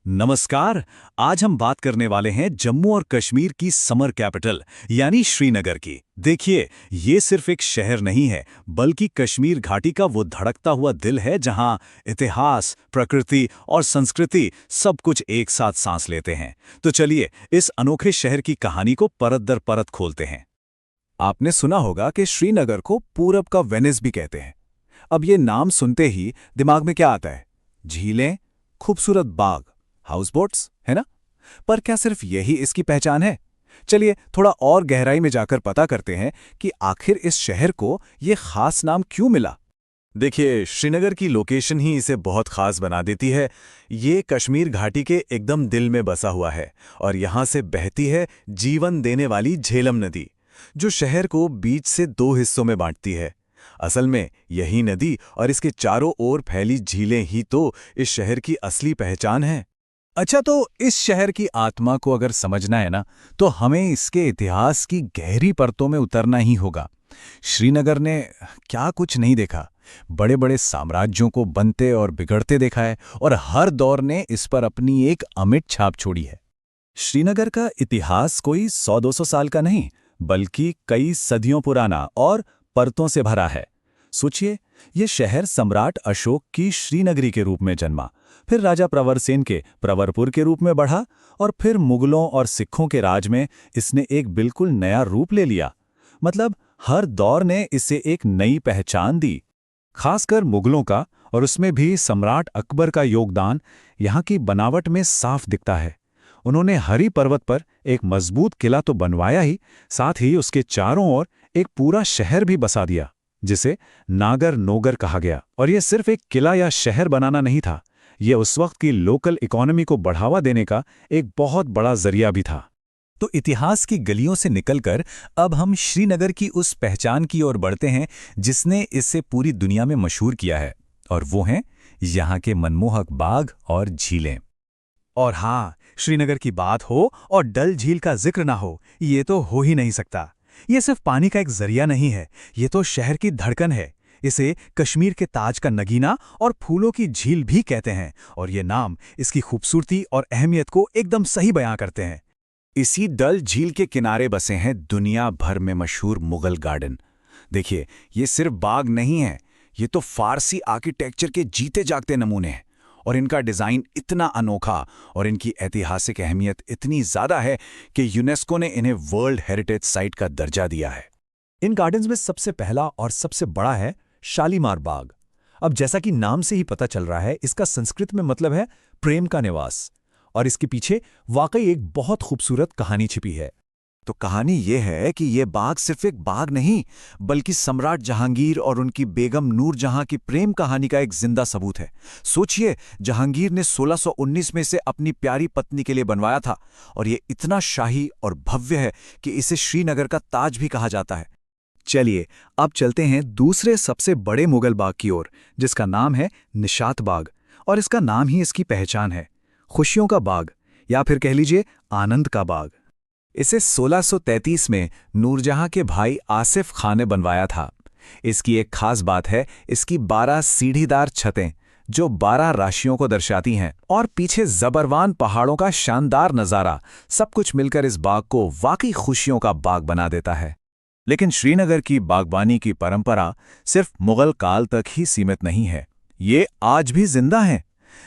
नमस्कार। आज हम बात करने वाले हैं जम्मू और कश्मीर की समर कैपिटल यानी श्रीनगर की। देखिए, ये सिर्फ एक शहर नहीं है, बल्कि कश्मीर घाटी का वो धड़कता हुआ दिल है जहां इतिहास, प्रकृति और संस्कृति सब कुछ एक साथ सांस लेते हैं। तो चलिए, इस अनोखे शहर की कहानी को परत दर परत खोलते हैं। आपने सुना होगा कि श्रीनगर को पूरब का वेनिस भी कहते हैं। अब ये नाम सुनते ही दिमाग में क्या आता है? झीलें, खूबसूरत बाग, हाउसबोट्स, है ना? पर क्या सिर्फ यही इसकी पहचान है? चलिए थोड़ा और गहराई में जाकर पता करते हैं कि आखिर इस शहर को ये खास नाम क्यों मिला। देखिए, श्रीनगर की लोकेशन ही इसे बहुत खास बना देती है। ये कश्मीर घाटी के एकदम दिल में बसा हुआ है और यहाँ से बहती है जीवन देने वाली झेलम नदी, जो शहर को बीच से दो हिस्सों में बांटती है। असल में यही नदी और इसके चारों ओर फैली झीलें ही तो इस शहर की असली पहचान है। अच्छा, तो इस शहर की आत्मा को अगर समझना है ना, तो हमें इसके इतिहास की गहरी परतों में उतरना ही होगा। श्रीनगर ने क्या कुछ नहीं देखा, बड़े बड़े साम्राज्यों को बनते और बिगड़ते देखा है, और हर दौर ने इस पर अपनी एक अमिट छाप छोड़ी है। श्रीनगर का इतिहास कोई 100-200 साल का नहीं, बल्कि कई सदियों पुराना और परतों से भरा है। सोचिए, ये शहर सम्राट अशोक की श्रीनगरी के रूप में जन्मा, फिर राजा प्रवर सेन के प्रवरपुर के रूप में बढ़ा, और फिर मुगलों और सिखों के राज में इसने एक बिल्कुल नया रूप ले लिया। मतलब हर दौर ने इसे एक नई पहचान दी। खासकर मुगलों का, और उसमें भी सम्राट अकबर का योगदान यहाँ की बनावट में साफ दिखता है। उन्होंने हरी पर्वत पर एक मजबूत किला तो बनवाया ही, साथ ही उसके चारों ओर एक पूरा शहर भी बसा दिया, जिसे नागर नोगर कहा गया। और यह सिर्फ एक किला या शहर बनाना नहीं था, यह उस वक्त की लोकल इकोनॉमी को बढ़ावा देने का एक बहुत बड़ा जरिया भी था। तो इतिहास की गलियों से निकलकर अब हम श्रीनगर की उस पहचान की ओर बढ़ते हैं जिसने इसे पूरी दुनिया में मशहूर किया है, और वो हैं यहाँ के मनमोहक बाग और झीलें। और हाँ, श्रीनगर की बात हो और डल झील का जिक्र ना हो, ये तो हो ही नहीं सकता। ये सिर्फ पानी का एक जरिया नहीं है, ये तो शहर की धड़कन है। इसे कश्मीर के ताज का नगीना और फूलों की झील भी कहते हैं, और ये नाम इसकी खूबसूरती और अहमियत को एकदम सही बयां करते हैं। इसी डल झील के किनारे बसे हैं दुनिया भर में मशहूर मुगल गार्डन। देखिए, ये सिर्फ बाग नहीं है, ये तो फारसी आर्किटेक्चर के जीते जागते नमूने हैं। और इनका डिज़ाइन इतना अनोखा और इनकी ऐतिहासिक अहमियत इतनी ज़्यादा है कि यूनेस्को ने इन्हें वर्ल्ड हेरिटेज साइट का दर्जा दिया है। इन गार्डन्स में सबसे पहला और सबसे बड़ा है शालीमार बाग। अब जैसा कि नाम से ही पता चल रहा है, इसका संस्कृत में मतलब है प्रेम का निवास, और इसके पीछे वाकई एक बहुत खूबसूरत कहानी छिपी है। तो कहानी ये है कि ये बाग सिर्फ एक बाग नहीं, बल्कि सम्राट जहांगीर और उनकी बेगम नूरजहां की प्रेम कहानी का एक जिंदा सबूत है। सोचिए, जहांगीर ने 1619 में इसे अपनी प्यारी पत्नी के लिए बनवाया था, और ये इतना शाही और भव्य है कि इसे श्रीनगर का ताज भी कहा जाता है। चलिए, अब चलते हैं दूसरे सबसे बड़े मुगल बाग की ओर, जिसका नाम है निशात बाग, और इसका नाम ही इसकी पहचान है, खुशियों का बाग, या फिर कह लीजिए आनंद का बाग। इसे 1633 में नूरजहां के भाई आसिफ खान ने बनवाया था। इसकी एक खास बात है इसकी 12 सीढ़ीदार छतें, जो 12 राशियों को दर्शाती हैं, और पीछे जबरवान पहाड़ों का शानदार नज़ारा, सब कुछ मिलकर इस बाग को वाकई खुशियों का बाग बना देता है। लेकिन श्रीनगर की बागबानी की परंपरा सिर्फ मुगल काल तक ही सीमित नहीं है, ये आज भी जिंदा है।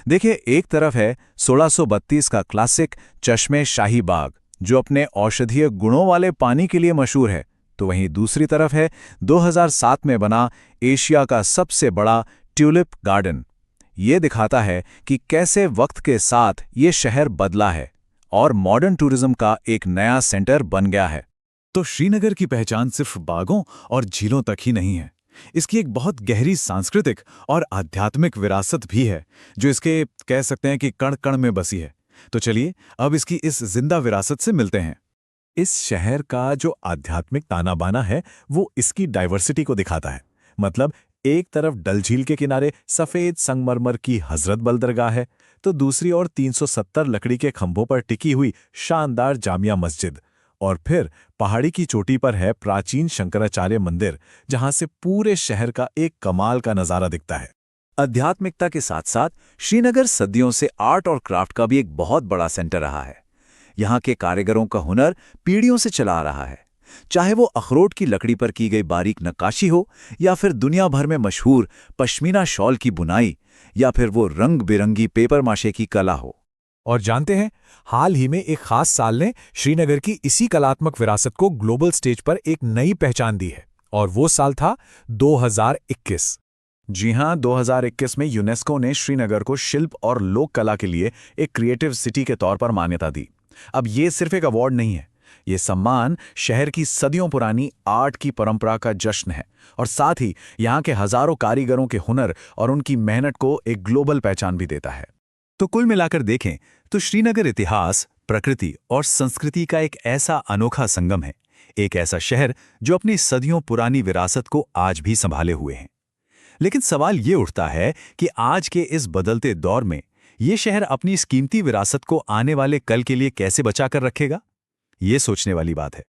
देखिए, एक तरफ है 1632 का क्लासिक चश्मे शाही बाग, जो अपने औषधीय गुणों वाले पानी के लिए मशहूर है, तो वहीं दूसरी तरफ है 2007 में बना एशिया का सबसे बड़ा ट्यूलिप गार्डन। ये दिखाता है कि कैसे वक्त के साथ ये शहर बदला है और मॉडर्न टूरिज्म का एक नया सेंटर बन गया है। तो श्रीनगर की पहचान सिर्फ बागों और झीलों तक ही नहीं है, इसकी एक बहुत गहरी सांस्कृतिक और आध्यात्मिक विरासत भी है, जो इसके कह सकते हैं कि कण कण में बसी है। तो चलिए, अब इसकी इस जिंदा विरासत से मिलते हैं। इस शहर का जो आध्यात्मिक ताना बाना है, वो इसकी डाइवर्सिटी को दिखाता है। मतलब एक तरफ डल झील के किनारे सफेद संगमरमर की हजरत बल दरगाह है, तो दूसरी ओर 370 लकड़ी के खंभों पर टिकी हुई शानदार जामिया मस्जिद, और फिर पहाड़ी की चोटी पर है प्राचीन शंकराचार्य मंदिर, जहां से पूरे शहर का एक कमाल का नजारा दिखता है। आध्यात्मिकता के साथ साथ श्रीनगर सदियों से आर्ट और क्राफ्ट का भी एक बहुत बड़ा सेंटर रहा है। यहाँ के कारीगरों का हुनर पीढ़ियों से चला आ रहा है, चाहे वो अखरोट की लकड़ी पर की गई बारीक नक्काशी हो, या फिर दुनिया भर में मशहूर पश्मीना शॉल की बुनाई, या फिर वो रंग बिरंगी पेपर माशे की कला हो। और जानते हैं, हाल ही में एक खास साल ने श्रीनगर की इसी कलात्मक विरासत को ग्लोबल स्टेज पर एक नई पहचान दी है, और वो साल था 2021। जी हां, 2021 में यूनेस्को ने श्रीनगर को शिल्प और लोक कला के लिए एक क्रिएटिव सिटी के तौर पर मान्यता दी। अब ये सिर्फ एक अवार्ड नहीं है, ये सम्मान शहर की सदियों पुरानी आर्ट की परंपरा का जश्न है, और साथ ही यहाँ के हजारों कारीगरों के हुनर और उनकी मेहनत को एक ग्लोबल पहचान भी देता है। तो कुल मिलाकर देखें तो श्रीनगर इतिहास, प्रकृति और संस्कृति का एक ऐसा अनोखा संगम है, एक ऐसा शहर जो अपनी सदियों पुरानी विरासत को आज भी संभाले हुए है। लेकिन सवाल ये उठता है कि आज के इस बदलते दौर में ये शहर अपनी इस कीमती विरासत को आने वाले कल के लिए कैसे बचा कर रखेगा? ये सोचने वाली बात है।